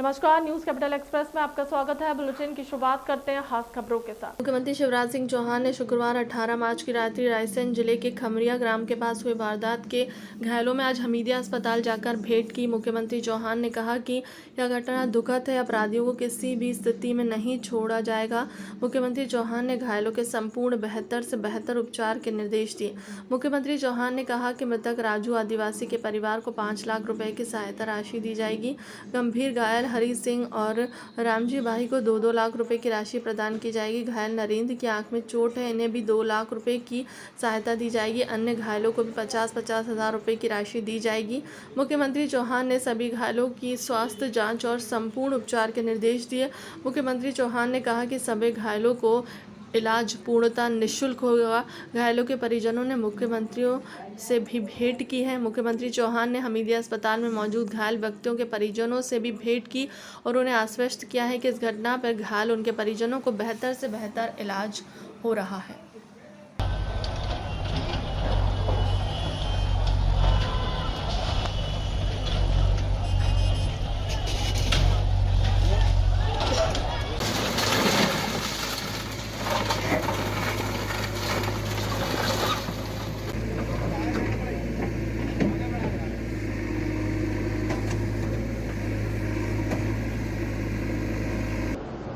नमस्कार, news capital express में आपका स्वागत है। बुलेटिन की शुरुआत करते हैं खास खबरों के साथ। मुख्यमंत्री शिवराज सिंह चौहान ने शुक्रवार 18 मार्च की रात्रि रायसेन जिले के खमरिया ग्राम के पास हुए वारदात के घायलों में आज हमीदिया अस्पताल जाकर भेंट की। मुख्यमंत्री चौहान ने कहा कि यह घटना दुखद है, अपराधियों को किसी भी स्थिति में नहीं छोड़ा जाएगा। मुख्यमंत्री चौहान ने घायलों के संपूर्ण बेहतर से बेहतर उपचार के निर्देश दिए। मुख्यमंत्री चौहान ने कहा कि मृतक राजू आदिवासी के परिवार को 5 लाख रुपए की सहायता राशि दी जाएगी। गंभीर घायल हरी सिंह और रामजी भाई को 2-2 लाख रुपए की राशि प्रदान की जाएगी। घायल नरेंद्र की आंख में चोट है, इन्हें भी 2 लाख रुपए की सहायता दी जाएगी। अन्य घायलों को भी 50-50 हजार रुपए की राशि दी जाएगी। मुख्यमंत्री चौहान ने सभी घायलों की स्वास्थ्य जांच और संपूर्ण उपचार के निर्देश दिए। मुख्यमंत्री चौहान ने कहा कि सभी घायलों को इलाज पूर्णतः निःशुल्क होगा। घायलों के परिजनों ने मुख्यमंत्रियों से भी भेंट की है। मुख्यमंत्री चौहान ने हमीदिया अस्पताल में मौजूद घायल व्यक्तियों के परिजनों से भी भेंट की और उन्हें आश्वस्त किया है कि इस घटना पर घायल उनके परिजनों को बेहतर से बेहतर इलाज हो रहा है।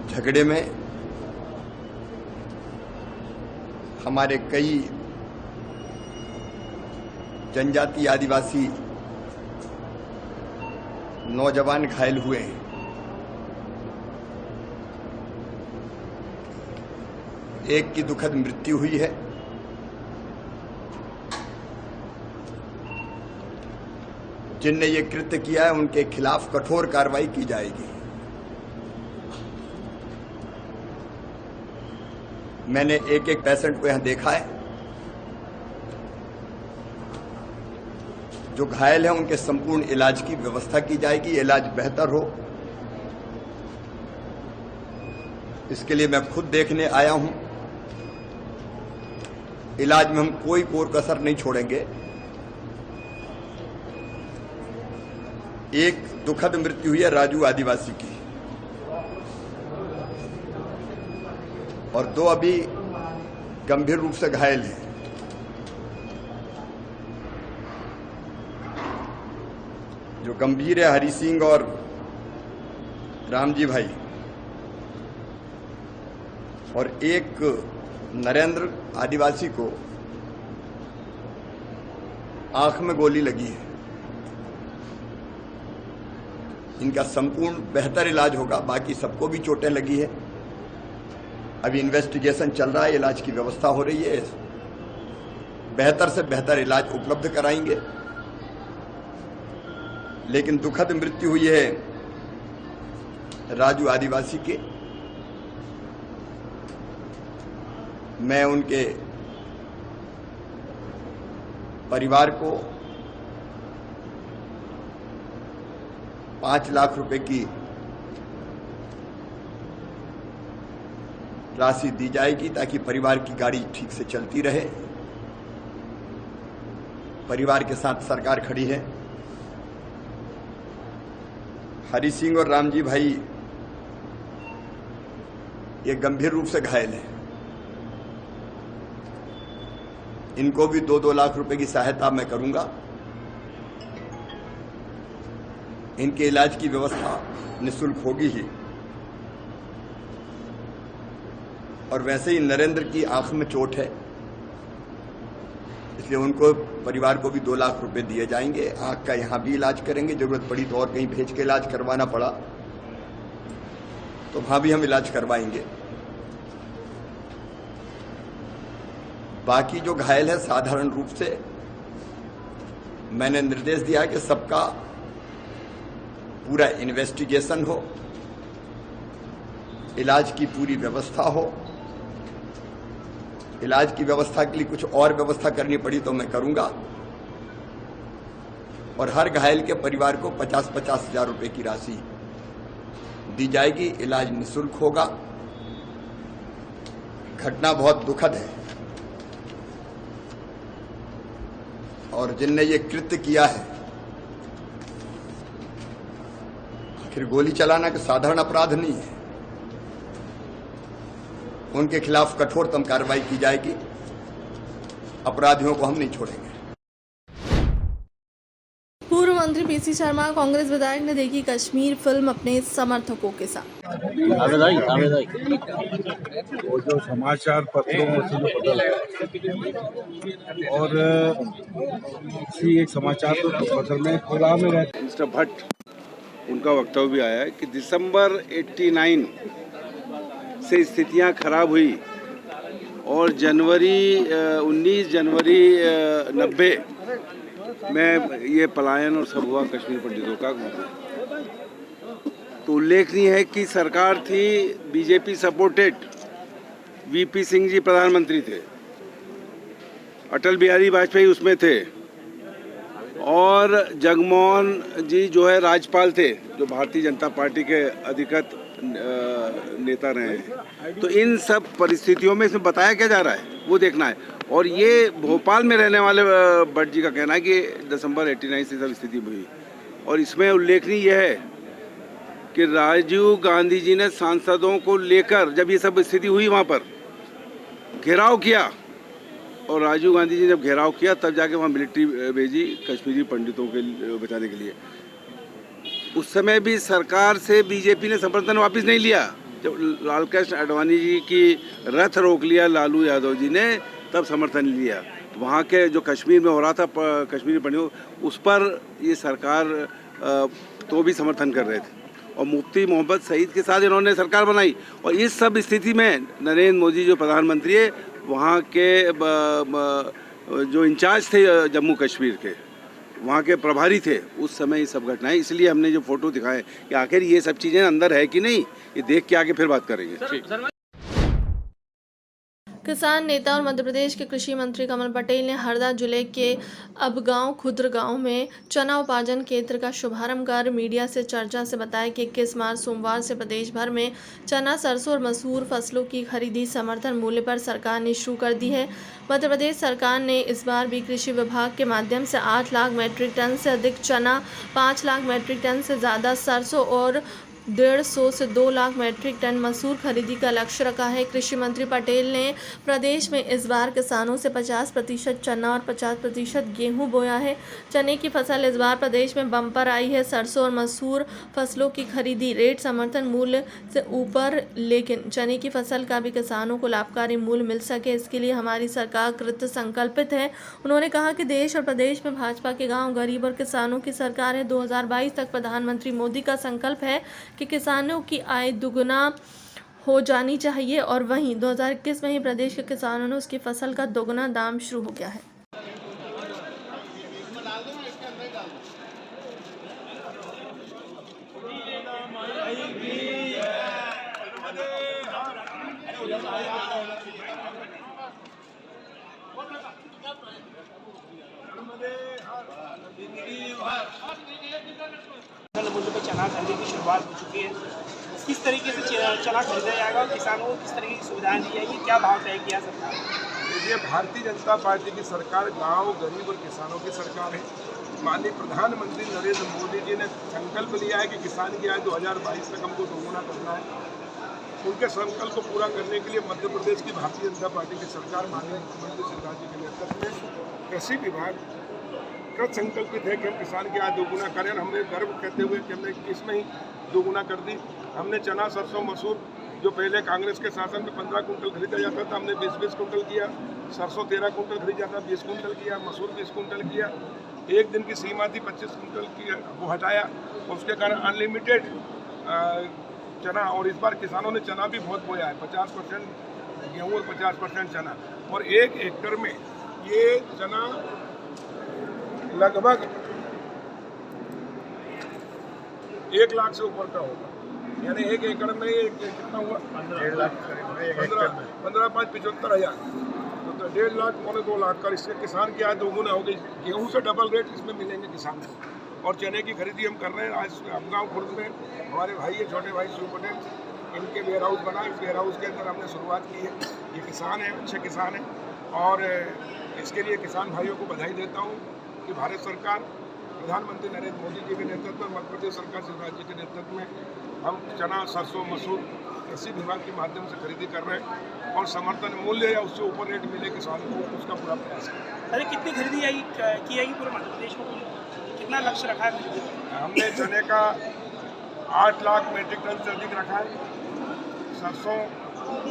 झगड़े में हमारे कई जनजाति आदिवासी नौजवान घायल हुए हैं। एक की दुखद मृत्यु हुई है। जिनने ये कृत्य किया है उनके खिलाफ कठोर कार्रवाई की जाएगी। मैंने एक एक पेशेंट को यहां देखा है। जो घायल हैं उनके संपूर्ण इलाज की व्यवस्था की जाएगी। इलाज बेहतर हो, इसके लिए मैं खुद देखने आया हूं। इलाज में हम कोई कोर कसर नहीं छोड़ेंगे। एक दुखद मृत्यु हुई है राजू आदिवासी की और 2 अभी गंभीर रूप से घायल हैं। जो गंभीर है हरी सिंह और रामजी भाई, और एक नरेंद्र आदिवासी को आंख में गोली लगी है। इनका संपूर्ण बेहतर इलाज होगा। बाकी सबको भी चोटें लगी है। अभी इन्वेस्टिगेशन चल रहा है, इलाज की व्यवस्था हो रही है। बेहतर से बेहतर इलाज उपलब्ध कराएंगे। लेकिन दुखद मृत्यु हुई है राजू आदिवासी के। मैं उनके परिवार को 5 लाख रुपए की राशि दी जाएगी ताकि परिवार की गाड़ी ठीक से चलती रहे। परिवार के साथ सरकार खड़ी है। हरी सिंह और रामजी भाई ये गंभीर रूप से घायल हैं। इनको भी 2-2 लाख रुपए की सहायता मैं करूंगा। इनके इलाज की व्यवस्था निःशुल्क होगी ही। और वैसे ही नरेंद्र की आंख में चोट है, इसलिए उनको परिवार को भी 2 लाख रुपए दिए जाएंगे। आंख का यहां भी इलाज करेंगे। जरूरत पड़ी तो और कहीं भेज के इलाज करवाना पड़ा तो वहां भी हम इलाज करवाएंगे। बाकी जो घायल है साधारण रूप से मैंने निर्देश दिया है कि सबका पूरा इन्वेस्टिगेशन हो, इलाज की पूरी व्यवस्था हो। इलाज की व्यवस्था के लिए कुछ और व्यवस्था करनी पड़ी तो मैं करूंगा। और हर घायल के परिवार को 50-50 हजार रुपए की राशि दी जाएगी। इलाज निःशुल्क होगा। घटना बहुत दुखद है और जिनने ये कृत्य किया है फिर गोली चलाना का साधारण अपराध नहीं है। उनके खिलाफ कठोरतम कार्रवाई की जाएगी। अपराधियों को हम नहीं छोड़ेंगे। पूर्व मंत्री पीसी शर्मा कांग्रेस विधायक ने देखी कश्मीर फिल्म अपने समर्थकों के साथ। वो जो समाचार पत्रों में से जो बदल है और इसी एक समाचार पत्र में खुला में रहते मिस्टर भट्ट उनका वक्तव्य भी आया है कि दिसंबर 89 से स्थितियां खराब हुई और 19 जनवरी 90 में ये पलायन और सब हुआ कश्मीर पंडितों का। तो उल्लेखनीय है कि सरकार थी BJP supported, VP Singh ji प्रधानमंत्री थे, अटल बिहारी वाजपेयी उसमें थे और जगमोहन जी जो है राज्यपाल थे, जो भारतीय जनता पार्टी के अधिकृत नेता रहे हैं। तो इन सब परिस्थितियों में इसमें बताया क्या जा रहा है वो देखना है। और ये भोपाल में रहने वाले भट्ट जी का कहना है कि दिसंबर 89 से सब स्थिति हुई। और इसमें उल्लेखनीय यह है कि राजीव गांधी जी ने सांसदों को लेकर जब ये सब स्थिति हुई वहाँ पर घेराव किया, और राजीव गांधी जी ने जब घेराव किया तब जाके वहाँ मिलिट्री भेजी कश्मीरी पंडितों के बचाने के लिए। उस समय भी सरकार से बीजेपी ने समर्थन वापस नहीं लिया। जब लालकृष्ण आडवाणी जी की रथ रोक लिया लालू यादव जी ने, तब समर्थन लिया। वहाँ के जो कश्मीर में हो रहा था कश्मीरी पंडितों, उस पर ये सरकार तो भी समर्थन कर रहे थे। और मुफ्ती मोहम्मद सईद के साथ इन्होंने सरकार बनाई। और इस सब स्थिति में नरेंद्र मोदी जो प्रधानमंत्री है, वहाँ के जो इंचार्ज थे जम्मू कश्मीर के, वहाँ के प्रभारी थे, उस समय ये सब घटनाएं। इसलिए हमने जो फोटो दिखाए कि आखिर ये सब चीज़ें अंदर है कि नहीं, ये देख के आगे फिर बात करेंगे। किसान नेता और मध्य प्रदेश के कृषि मंत्री कमल पटेल ने हरदा जिले के अबगांव खुर्द गांव में चना उपार्जन केंद्र का शुभारंभ कर मीडिया से चर्चा से बताया कि 21 मार्च सोमवार से प्रदेश भर में चना, सरसों और मसूर फसलों की खरीदी समर्थन मूल्य पर सरकार ने शुरू कर दी है। मध्य प्रदेश सरकार ने इस बार भी कृषि विभाग के माध्यम से 8 लाख मीट्रिक टन से अधिक चना, 5 लाख मीट्रिक टन से ज़्यादा सरसों और 150 से 2 लाख मीट्रिक टन मसूर खरीदी का लक्ष्य रखा है। कृषि मंत्री पटेल ने प्रदेश में इस बार किसानों से 50% चना और 50% गेहूं बोया है। चने की फसल इस बार प्रदेश में बम्पर आई है। सरसों और मसूर फसलों की खरीदी रेट समर्थन मूल्य से ऊपर, लेकिन चने की फसल का भी किसानों को लाभकारी मूल्य मिल सके, इसके लिए हमारी सरकार कृत संकल्पित है। उन्होंने कहा कि देश और प्रदेश में भाजपा के गाँव, गरीब और किसानों की सरकार है। 2022 तक प्रधानमंत्री मोदी का संकल्प है कि किसानों की आय दुगुना हो जानी चाहिए, और वहीं 2021 में ही प्रदेश के किसानों ने उसकी फसल का दोगुना दाम शुरू हो गया है। मूल्य पर चना खरीदने की शुरुआत हो चुकी है। किस तरीके से चना खरीदा जाएगा और किसानों को किस तरीके की सुविधाएं दी जाएगी, क्या भाव तय किया सरकार? ये भारतीय जनता पार्टी की सरकार गांव, गरीब और किसानों की सरकार है। माननीय प्रधानमंत्री नरेंद्र मोदी जी ने संकल्प लिया है कि किसान की आय 2022 तक हमको दोगुना करना है। उनके संकल्प को पूरा करने के लिए मध्य प्रदेश की भारतीय जनता पार्टी की सरकार माननीय मुख्यमंत्री शिवराज जी के नेतृत्व में कृषि विभाग कृत संकल्पित है कि हम किसान की आय दोगुना करें। हमने गर्व कहते हुए कि हमने 21 में ही दोगुना कर दी। हमने चना, सरसों, मसूर जो पहले कांग्रेस के शासन में 15 कुंटल खरीदा जाता था, हमने 20-20 कुंटल किया। सरसों 13 कुंटल खरीदा जाता, 20 कुंटल किया। मसूर 20 कुंटल किया। एक दिन की सीमा थी 25 कुंटल की, वो हटाया। उसके कारण अनलिमिटेड चना, और इस बार किसानों ने चना भी बहुत बोया है, 50% गेहूँ और 50% चना। और 1 एकड़ में ये चना लगभग 1 लाख से ऊपर का होगा। यानी 1 एकड़ में ये कितना हुआ? 1.5 लाख, 15,575,000, तो 1.5 लाख, 2.25 लाख का। इससे किसान की आय दोगुना हो गई। गेहूँ से डबल रेट इसमें मिलेंगे किसान को। और चने की खरीदी हम कर रहे हैं। आज अबगांव खुर्द में हमारे भाई है, छोटे भाई शिव पटेल, इनके वेयर हाउस बना। इस वेयर हाउस के अंदर हमने शुरुआत की है। ये किसान हैं, अच्छे किसान हैं, और इसके लिए किसान भाइयों को बधाई देता हूँ कि भारत सरकार प्रधानमंत्री नरेंद्र मोदी जी के नेतृत्व में, मध्य प्रदेश सरकार शिवराज जी के नेतृत्व में हम चना, सरसों, मसूर कृषि विभाग के माध्यम से खरीदी कर रहे हैं और समर्थन मूल्य या उससे ऊपर रेट मिले किसानों को, उसका पूरा प्रयास करें। अरे कितनी खरीदी की जाएगी पूरे मध्य प्रदेश में, कितना लक्ष्य रखा है खरीदी? हमने चने का 8 लाख मीट्रिक टन से अधिक रखा है, सरसों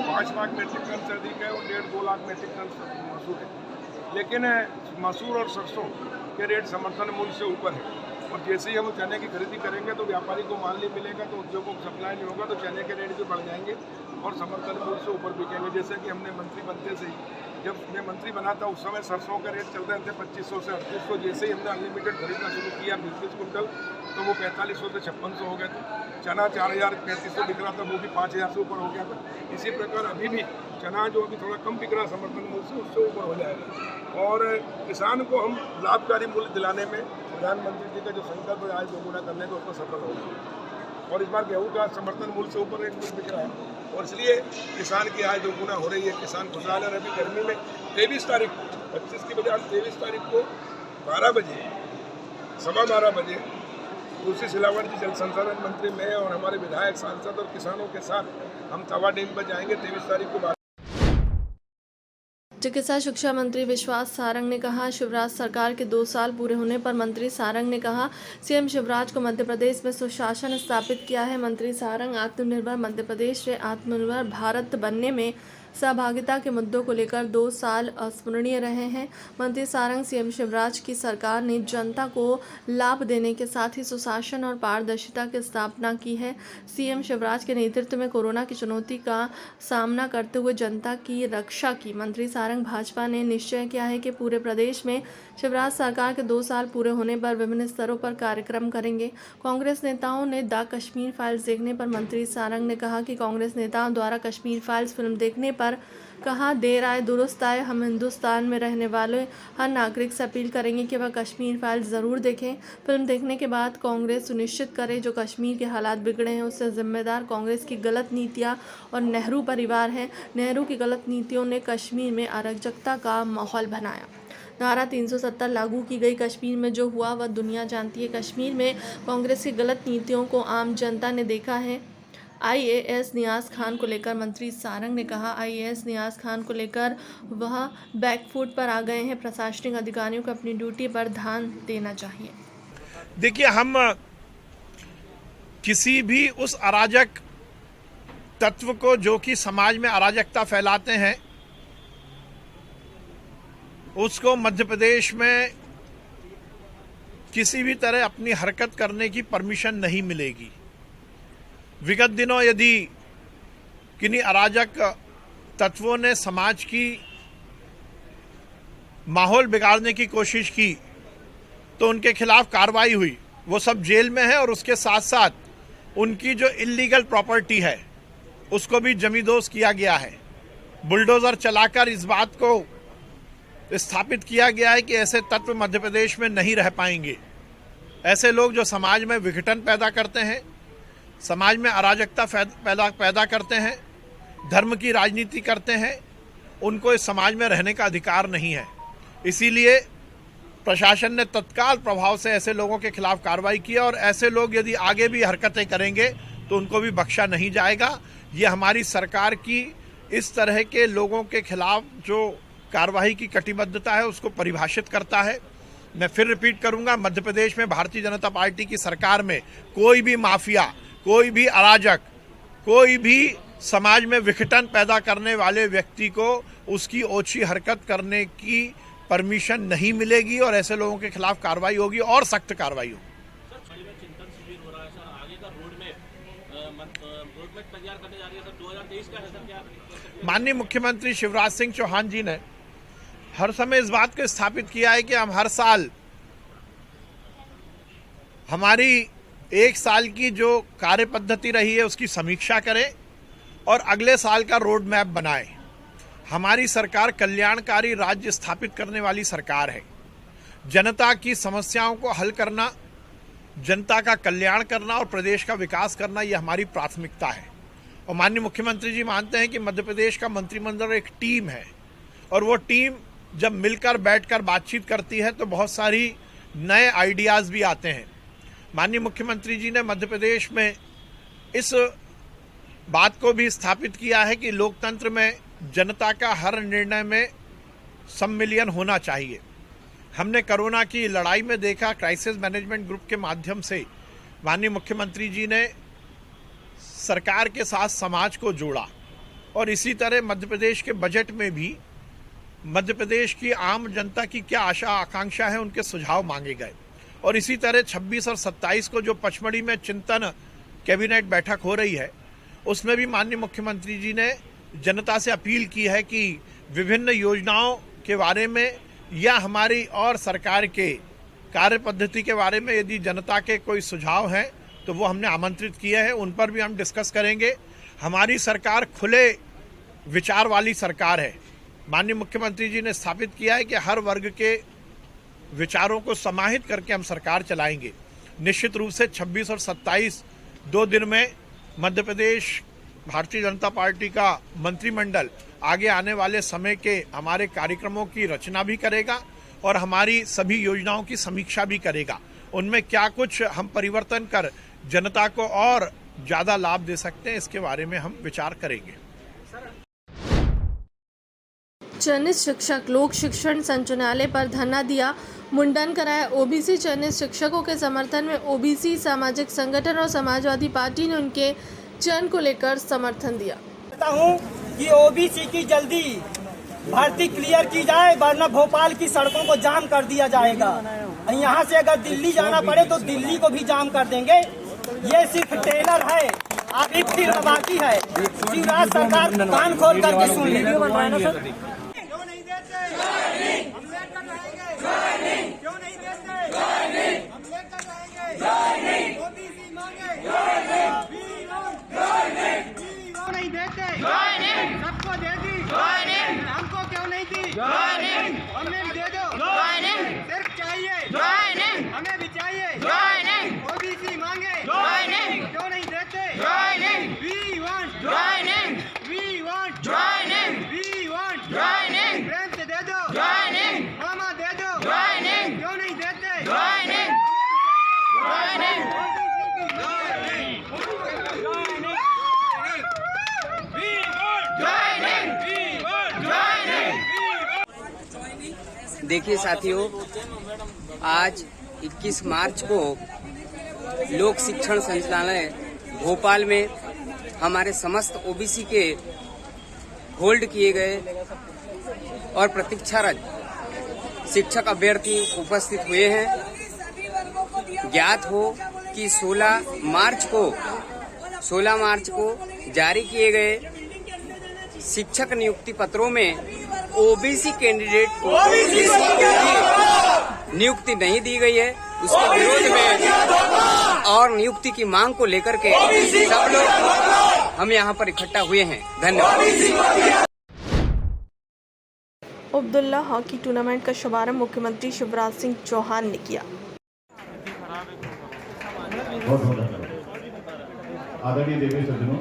5 लाख मीट्रिक टन से अधिक है और 1.5-2 लाख मीट्रिक टन मसूर है। लेकिन मसूर और सरसों के रेट समर्थन मूल्य से ऊपर है और जैसे ही हम चने की खरीदी करेंगे तो व्यापारी को माल नहीं मिलेगा, तो उद्योगों को सप्लाई नहीं होगा, तो चने के रेट भी बढ़ जाएंगे और समर्थन मूल्य से ऊपर बिकेंगे। जैसे कि हमने मंत्री बनते से ही, जब मैं मंत्री बना था उस समय सरसों का रेट चल रहे थे 2500 से 3800। जैसे ही हमने अनलिमिटेड खरीदना शुरू किया 20 कुंटल, तो वो 4500 से 5600 हो गए थे। चना 4000-3500 बिक रहा था, वो भी 5000 से ऊपर हो गया था। इसी प्रकार अभी भी चना जो अभी थोड़ा कम बिक रहा समर्थन मूल्य से, उससे ऊपर हो जाएगा और किसान को हम लाभकारी मूल्य दिलाने में प्रधानमंत्री जी का जो संकल्प है आज दोगुना करने का, उसको सफल होगा। और इस बार गेहूँ का समर्थन मूल्य से ऊपर रेट बिक रहा है और इसलिए किसान की आय दोगुना हो रही है, किसान खुशहाल है। अभी गर्मी में 23 तारीख को, 25 की बजाय 23 तारीख को 12 बजे, 12:15 बजे तुलसी सिलावट जी, जल संसाधन मंत्री, मैं और हमारे विधायक, सांसद और किसानों के साथ हम तवा डैम पर जाएंगे 23 तारीख को। चिकित्सा शिक्षा मंत्री विश्वास सारंग ने कहा, शिवराज सरकार के 2 साल पूरे होने पर मंत्री सारंग ने कहा, सीएम शिवराज को मध्य प्रदेश में सुशासन स्थापित किया है। मंत्री सारंग आत्मनिर्भर मध्य प्रदेश से आत्मनिर्भर भारत बनने में सहभागिता के मुद्दों को लेकर 2 साल अस्मरणीय रहे हैं। मंत्री सारंग, सीएम शिवराज की सरकार ने जनता को लाभ देने के साथ ही सुशासन और पारदर्शिता की स्थापना की है। सीएम शिवराज के नेतृत्व में कोरोना की चुनौती का सामना करते हुए जनता की रक्षा की। मंत्री सारंग, भाजपा ने निश्चय किया है कि पूरे प्रदेश में शिवराज सरकार के 2 साल पूरे होने पर विभिन्न स्तरों पर कार्यक्रम करेंगे। कांग्रेस नेताओं ने द कश्मीर फाइल्स देखने पर मंत्री सारंग ने कहा कि कांग्रेस नेताओं द्वारा कश्मीर फाइल्स फिल्म देखने पर कहा, देर आए दुरुस्त आए। हम हिंदुस्तान में रहने वाले हर नागरिक से अपील करेंगे कि वह कश्मीर फाइल्स ज़रूर देखें। फिल्म देखने के बाद कांग्रेस सुनिश्चित करे जो कश्मीर के हालात बिगड़े हैं उससे जिम्मेदार कांग्रेस की गलत नीतियां और नेहरू परिवार है। नेहरू की गलत नीतियों ने कश्मीर में अराजकता का माहौल बनाया। धारा 370 लागू की गई। कश्मीर में जो हुआ वह दुनिया जानती है। कश्मीर में कांग्रेस की गलत नीतियों को आम जनता ने देखा है। आईएएस नियाज खान को लेकर मंत्री सारंग ने कहा, आईएएस नियाज खान को लेकर वह बैकफुट पर आ गए हैं। प्रशासनिक अधिकारियों को अपनी ड्यूटी पर ध्यान देना चाहिए। देखिए, हम किसी भी उस अराजक तत्व को जो कि समाज में अराजकता फैलाते हैं उसको मध्य प्रदेश में किसी भी तरह अपनी हरकत करने की परमिशन नहीं मिलेगी। विगत दिनों यदि किन्हीं अराजक तत्वों ने समाज की माहौल बिगाड़ने की कोशिश की तो उनके खिलाफ कार्रवाई हुई। वो सब जेल में है और उसके साथ साथ उनकी जो इल्लीगल प्रॉपर्टी है उसको भी जमींदोज किया गया है। बुलडोजर चलाकर इस बात को स्थापित किया गया है कि ऐसे तत्व मध्य प्रदेश में नहीं रह पाएंगे। ऐसे लोग जो समाज में विघटन पैदा करते हैं, समाज में अराजकता पैदा करते हैं, धर्म की राजनीति करते हैं, उनको इस समाज में रहने का अधिकार नहीं है। इसीलिए प्रशासन ने तत्काल प्रभाव से ऐसे लोगों के खिलाफ कार्रवाई की और ऐसे लोग यदि आगे भी हरकतें करेंगे तो उनको भी बख्शा नहीं जाएगा। ये हमारी सरकार की इस तरह के लोगों के खिलाफ जो कार्रवाई की कटिबद्धता है उसको परिभाषित करता है। मैं फिर रिपीट करूंगा, मध्य प्रदेश में भारतीय जनता पार्टी की सरकार में कोई भी माफिया, कोई भी अराजक, कोई भी समाज में विघटन पैदा करने वाले व्यक्ति को उसकी ओछी हरकत करने की परमिशन नहीं मिलेगी और ऐसे लोगों के खिलाफ कार्रवाई होगी और सख्त कार्रवाई होगी। माननीय मुख्यमंत्री शिवराज सिंह चौहान जी ने हर समय इस बात को स्थापित किया है कि हम हर साल हमारी 1 साल की जो कार्य पद्धति रही है उसकी समीक्षा करें और अगले साल का रोड मैप बनाएं। हमारी सरकार कल्याणकारी राज्य स्थापित करने वाली सरकार है। जनता की समस्याओं को हल करना, जनता का कल्याण करना और प्रदेश का विकास करना ये हमारी प्राथमिकता है। और माननीय मुख्यमंत्री जी मानते हैं कि मध्य प्रदेश का मंत्रिमंडल एक टीम है और वो टीम जब मिलकर बैठकर बातचीत करती है तो बहुत सारी नए आइडियाज़ भी आते हैं। माननीय मुख्यमंत्री जी ने मध्य प्रदेश में इस बात को भी स्थापित किया है कि लोकतंत्र में जनता का हर निर्णय में सम्मिलियन होना चाहिए। हमने कोरोना की लड़ाई में देखा, क्राइसिस मैनेजमेंट ग्रुप के माध्यम से माननीय मुख्यमंत्री जी ने सरकार के साथ समाज को जोड़ा, और इसी तरह मध्य प्रदेश के बजट में भी मध्य प्रदेश की आम जनता की क्या आशा आकांक्षा है, उनके सुझाव मांगे गए। और इसी तरह 26 और 27 को जो पचमढ़ी में चिंतन कैबिनेट बैठक हो रही है, उसमें भी माननीय मुख्यमंत्री जी ने जनता से अपील की है कि विभिन्न योजनाओं के बारे में या हमारी और सरकार के कार्य पद्धति के बारे में यदि जनता के कोई सुझाव हैं तो वो हमने आमंत्रित किए हैं, उन पर भी हम डिस्कस करेंगे। हमारी सरकार खुले विचार वाली सरकार है। माननीय मुख्यमंत्री जी ने स्थापित किया है कि हर वर्ग के विचारों को समाहित करके हम सरकार चलाएंगे। निश्चित रूप से 26 और 27 2 दिन में मध्य प्रदेश भारतीय जनता पार्टी का मंत्रिमंडल आगे आने वाले समय के हमारे कार्यक्रमों की रचना भी करेगा और हमारी सभी योजनाओं की समीक्षा भी करेगा। उनमें क्या कुछ हम परिवर्तन कर जनता को और ज़्यादा लाभ दे सकते हैं, इसके बारे में हम विचार करेंगे। चयनित शिक्षक लोक शिक्षण संचालनालय पर धरना दिया, मुंडन कराया। ओबीसी चयनित शिक्षकों के समर्थन में ओबीसी सामाजिक संगठन और समाजवादी पार्टी ने उनके चयन को लेकर समर्थन दिया। चाहता हूँ कि ओबीसी की जल्दी भर्ती क्लियर की जाए, वरना भोपाल की सड़कों को जाम कर दिया जाएगा। यहाँ से अगर दिल्ली जाना पड़े तो दिल्ली को भी जाम कर देंगे। ये सिर्फ टेलर है, अभी फिर बाकी है। शिवराज सरकार कान खोल करके सुन लीजिए। सबको दे दी, हमको क्यों नहीं दी? हमें दे दो, सिर्फ चाहिए, हमें भी चाहिए। ओबीसी मांगे, क्यों नहीं देते? We want, प्रेम से दे दो, मामा दे दो, क्यों नहीं देते? देखिए साथियों, आज 21 मार्च को लोक शिक्षण संचालनालय भोपाल में हमारे समस्त ओबीसी के होल्ड किए गए और प्रतीक्षारत शिक्षक अभ्यर्थी उपस्थित हुए हैं। ज्ञात हो कि 16 मार्च को जारी किए गए शिक्षक नियुक्ति पत्रों में ओबीसी कैंडिडेट को नियुक्ति नहीं दी गई है। उसके विरोध में और नियुक्ति की मांग को लेकर के सब लोग हम यहाँ पर इकट्ठा हुए हैं। धन्यवाद। अब्दुल्ला हॉकी टूर्नामेंट का शुभारंभ मुख्यमंत्री शिवराज सिंह चौहान ने किया। आदरणीय देवी सज्जनों,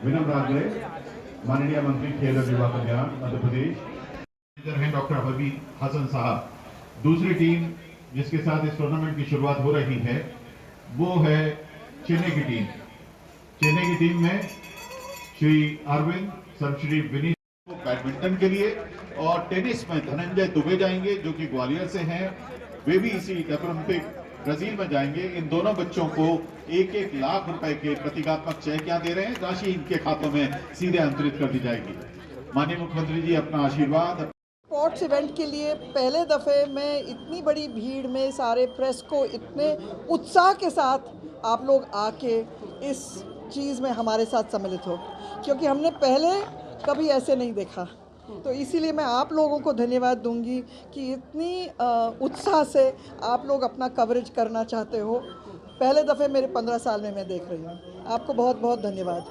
विनम्र आग्रह माननीय मंत्री खेल और युवा कल्याण मध्य प्रदेश हैं डॉक्टर हबीब हसन साहब। दूसरी टीम जिसके साथ इस टूर्नामेंट की शुरुआत हो रही है वो है चेन्नई की टीम। चेन्नई की टीम में श्री अरविंद, सर्वश्री विनीत बैडमिंटन के लिए, और टेनिस में धनंजय दुबे जाएंगे जो कि ग्वालियर से हैं। वे भी इसी ओलंपिक ब्राजील में जाएंगे। इन दोनों बच्चों को 1-1 लाख रुपए के प्रतीकात्मक चेक क्या दे रहे हैं, राशि इनके खातों में सीधे अंतरित कर दी जाएगी। माननीय मुख्यमंत्री जी अपना आशीर्वाद। स्पोर्ट्स इवेंट के लिए पहले दफ़े में इतनी बड़ी भीड़ में सारे प्रेस को इतने उत्साह के साथ आप लोग आके इस चीज़ में हमारे साथ सम्मिलित हो, क्योंकि हमने पहले कभी ऐसे नहीं देखा। तो इसीलिए मैं आप लोगों को धन्यवाद दूंगी कि इतनी उत्साह से आप लोग अपना कवरेज करना चाहते हो। पहले दफ़े मेरे 15 साल में मैं देख रही हूँ। आपको बहुत बहुत धन्यवाद।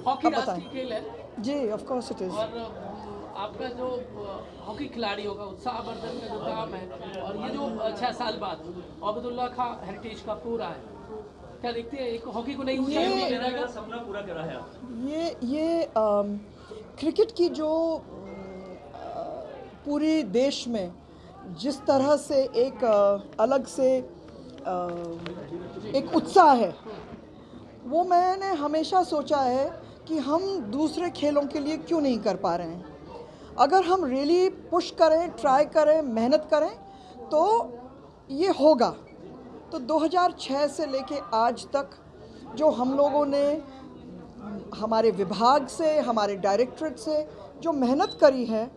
हॉकी राष्ट्रीय खेल है जी, ऑफ कोर्स इट इज़। और आपका जो हॉकी खिलाड़ी होगा उत्साहवर्धन का जो काम है, और ये जो 6 साल बाद अब्दुल्ला का हेरिटेज का पूरा है, क्या देखते हैं एक हॉकी को नहीं सपना पूरा करा है? ये क्रिकेट की जो पूरी देश में जिस तरह से एक अलग से एक उत्साह है, वो मैंने हमेशा सोचा है कि हम दूसरे खेलों के लिए क्यों नहीं कर पा रहे हैं। अगर हम रियली पुश करें, ट्राई करें, मेहनत करें तो ये होगा। तो 2006 से लेके आज तक जो हम लोगों ने हमारे विभाग से, हमारे डायरेक्टरेट से जो मेहनत करी है,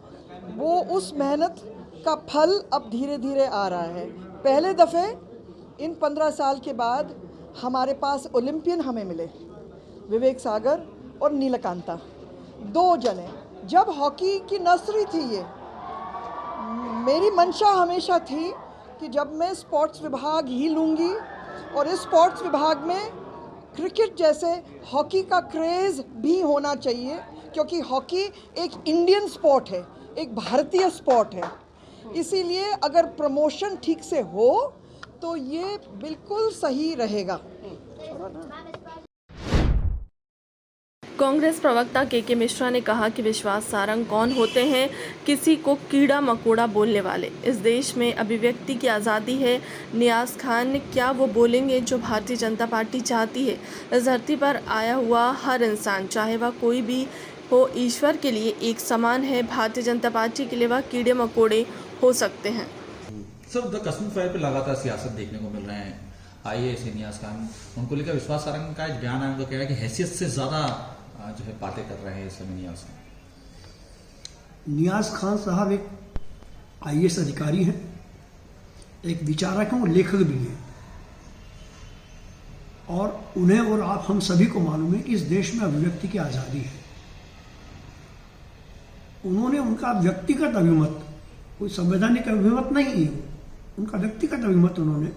वो उस मेहनत का फल अब धीरे धीरे आ रहा है। पहले दफ़े इन 15 साल के बाद हमारे पास ओलंपियन हमें मिले, विवेक सागर और नीलकांता, 2 जने। जब हॉकी की नर्सरी थी ये, मेरी मंशा हमेशा थी कि जब मैं स्पोर्ट्स विभाग ही लूँगी और इस स्पोर्ट्स विभाग में क्रिकेट जैसे हॉकी का क्रेज़ भी होना चाहिए, क्योंकि हॉकी एक इंडियन स्पोर्ट है, एक भारतीय स्पोर्ट है। इसीलिए अगर प्रमोशन ठीक से हो तो ये बिल्कुल सही रहेगा। कांग्रेस प्रवक्ता के मिश्रा ने कहा कि विश्वास सारंग कौन होते हैं, किसी को कीड़ा मकोड़ा बोलने वाले। इस देश में अभिव्यक्ति की आज़ादी है। नियाज़ खान क्या वो बोलेंगे जो भारतीय जनता पार्टी चाहती है। इस धरती पर आया हुआ हर इंसान, चाहे वह कोई भी हो, ईश्वर के लिए एक समान है। भारतीय जनता पार्टी के लिए वह कीड़े मकोड़े हो सकते हैं। सर, द कश्मीर फाइल पर लगातार सियासत देखने को मिल रहे हैं। IAS नियाज़ खान, उनको लेकर विश्वास सारंग का एक बयान आया, उनका कहना है कि हैसियत से ज़्यादा जो है बातें कर रहे हैं इस समय नियाज़ खान। नियाज़ खान साहब एक IAS अधिकारी हैं, एक विचारक हैं और लेखक भी हैं, और उन्हें और आप हम सभी को मालूम है कि इस देश में अभिव्यक्ति की आज़ादी है। उन्होंने उनका व्यक्तिगत अभिमत, कोई संवैधानिक अभिमत नहीं है, उनका व्यक्तिगत अभिमत उन्होंने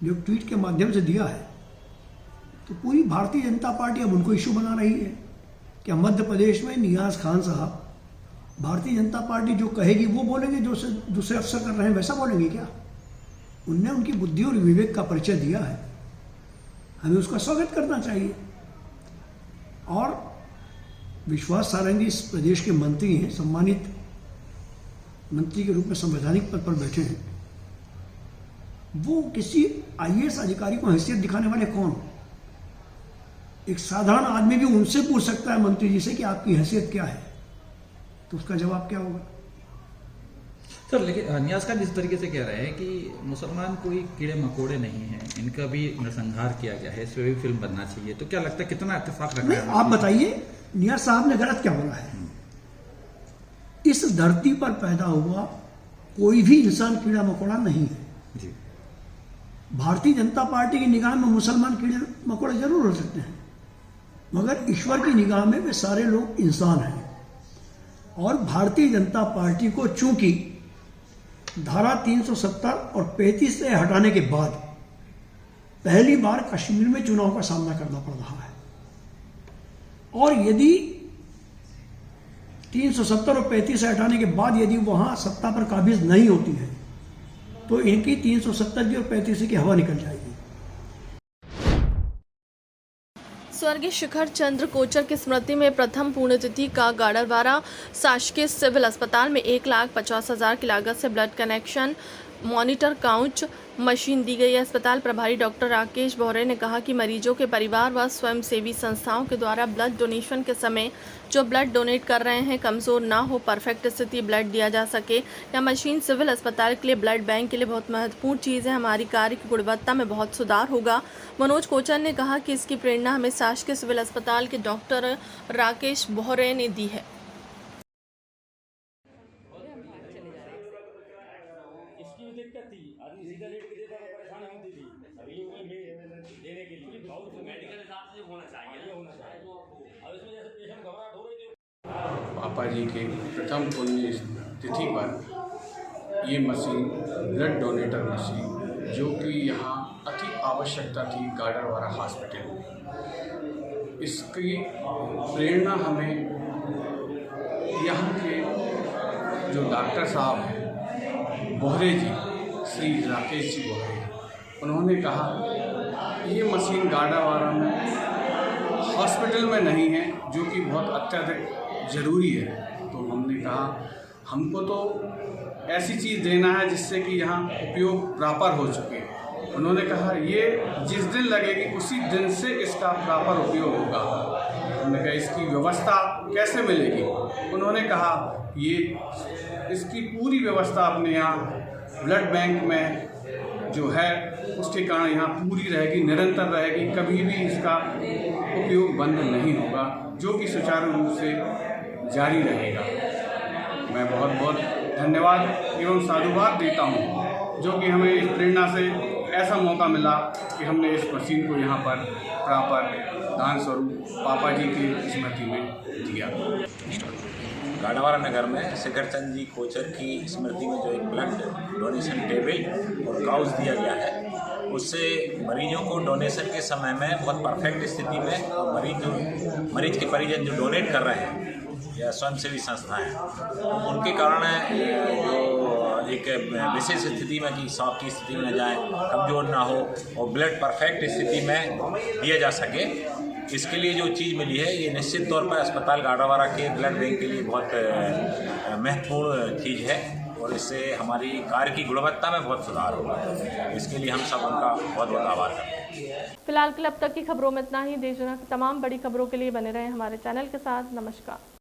जो ट्वीट के माध्यम से दिया है, तो पूरी भारतीय जनता पार्टी अब उनको इशू बना रही है। क्या मध्य प्रदेश में नियाज़ खान साहब भारतीय जनता पार्टी जो कहेगी वो बोलेंगे, जो दूसरे अफसर कर रहे हैं वैसा बोलेंगे क्या? उनने उनकी बुद्धि और विवेक का परिचय दिया है, हमें उसका स्वागत करना चाहिए। और विश्वास सारंग इस प्रदेश के मंत्री हैं, सम्मानित मंत्री के रूप में संवैधानिक पद पर बैठे हैं। वो किसी IAS अधिकारी को हैसियत दिखाने वाले कौन? एक साधारण आदमी भी उनसे पूछ सकता है मंत्री जी से कि आपकी हैसियत क्या है, तो उसका जवाब क्या होगा? सर, लेकिन नियाज़ खान जिस तरीके से कह रहे हैं कि मुसलमान कोई कीड़े मकोड़े नहीं हैं, इनका भी नरसंहार किया गया है, इस पर भी फिल्म बनना चाहिए, तो क्या लगता है कितना इत्तेफाक रखा है? आप बताइए, नियाज़ साहब ने गलत क्या बोला है? इस धरती पर पैदा हुआ कोई भी इंसान कीड़ा मकोड़ा नहीं है जी। भारतीय जनता पार्टी की निगाह में मुसलमान कीड़े मकोड़े जरूर हो सकते हैं, मगर ईश्वर की निगाह में वे सारे लोग इंसान हैं। और भारतीय जनता पार्टी को चूंकि धारा 370 और 35 से हटाने के बाद पहली बार कश्मीर में चुनाव का सामना करना पड़ रहा है, और यदि 370 और 35 से हटाने के बाद यदि वहां सत्ता पर काबिज नहीं होती है, तो इनकी 370 की और 35 की हवा निकल जाएगी। स्वर्गीय शिखर चंद्र कोचर की स्मृति में प्रथम पुण्यतिथि का गाडरवारा शासकीय सिविल अस्पताल में 1,50,000 की लागत से blood connection monitor count machine दी गई है। अस्पताल प्रभारी डॉक्टर राकेश बोहरे ने कहा कि मरीजों के परिवार व स्वयंसेवी संस्थाओं के द्वारा ब्लड डोनेशन के समय जो ब्लड डोनेट कर रहे हैं कमज़ोर ना हो, परफेक्ट स्थिति ब्लड दिया जा सके। यह मशीन सिविल अस्पताल के लिए, ब्लड बैंक के लिए बहुत महत्वपूर्ण चीज़ है। हमारी कार्य की गुणवत्ता में बहुत सुधार होगा। मनोज कोचर ने कहा कि इसकी प्रेरणा हमें शासकीय सिविल अस्पताल के डॉक्टर राकेश बोहरे ने दी है। पापा जी के प्रथम पुण्य तिथि पर ये मशीन, ब्लड डोनेटर मशीन, जो कि यहाँ अति आवश्यकता थी गाडरवारा हॉस्पिटल में, इसकी प्रेरणा हमें यहाँ के जो डॉक्टर साहब हैं, बोहरे जी, श्री राकेश जी बोहरे, उन्होंने कहा ये मशीन गाडरवारा में हॉस्पिटल में नहीं है, जो कि बहुत अत्यधिक ज़रूरी है। तो हमने कहा हमको तो ऐसी चीज़ देना है जिससे कि यहाँ उपयोग प्रॉपर हो चुके। उन्होंने कहा ये जिस दिन लगेगी उसी दिन से इसका प्रॉपर उपयोग होगा। उन्होंने कहा इसकी व्यवस्था कैसे मिलेगी। उन्होंने कहा ये इसकी पूरी व्यवस्था अपने यहाँ ब्लड बैंक में जो है उसके कारण यहाँ पूरी रहेगी, निरंतर रहेगी, कभी भी इसका उपयोग बंद नहीं होगा, जो कि सुचारू रूप से जारी रहेगा। मैं बहुत बहुत धन्यवाद एवं साधुवाद देता हूँ जो कि हमें इस प्रेरणा से ऐसा मौका मिला कि हमने इस मशीन को यहाँ पर प्रॉपर दान स्वरूप पापा जी की स्मृति में दिया। गाड़ावारा नगर में शेखर चंद जी कोचर की स्मृति में जो एक ब्लड डोनेशन टेबल और काउच दिया गया है, उससे मरीजों को डोनेशन के समय में बहुत परफेक्ट स्थिति में और मरीज के परिजन जो डोनेट कर रहे हैं या स्वयंसेवी संस्थाएं, उनके कारण जो एक विशेष स्थिति में कि शॉक की स्थिति में जाए, कमज़ोर ना हो और ब्लड परफेक्ट स्थिति में दिया जा सके, इसके लिए जो चीज़ मिली है ये निश्चित तौर पर अस्पताल गाड़ावारा के ब्लड बैंक के लिए बहुत महत्वपूर्ण चीज़ है और इससे हमारी कार्य की गुणवत्ता में बहुत सुधार होगा। इसके लिए हम सब उनका बहुत बहुत आभार करते हैं। फिलहाल के लिए अब तक की खबरों में इतना ही। देश दुनिया की तमाम बड़ी खबरों के लिए बने रहें हमारे चैनल के साथ। नमस्कार।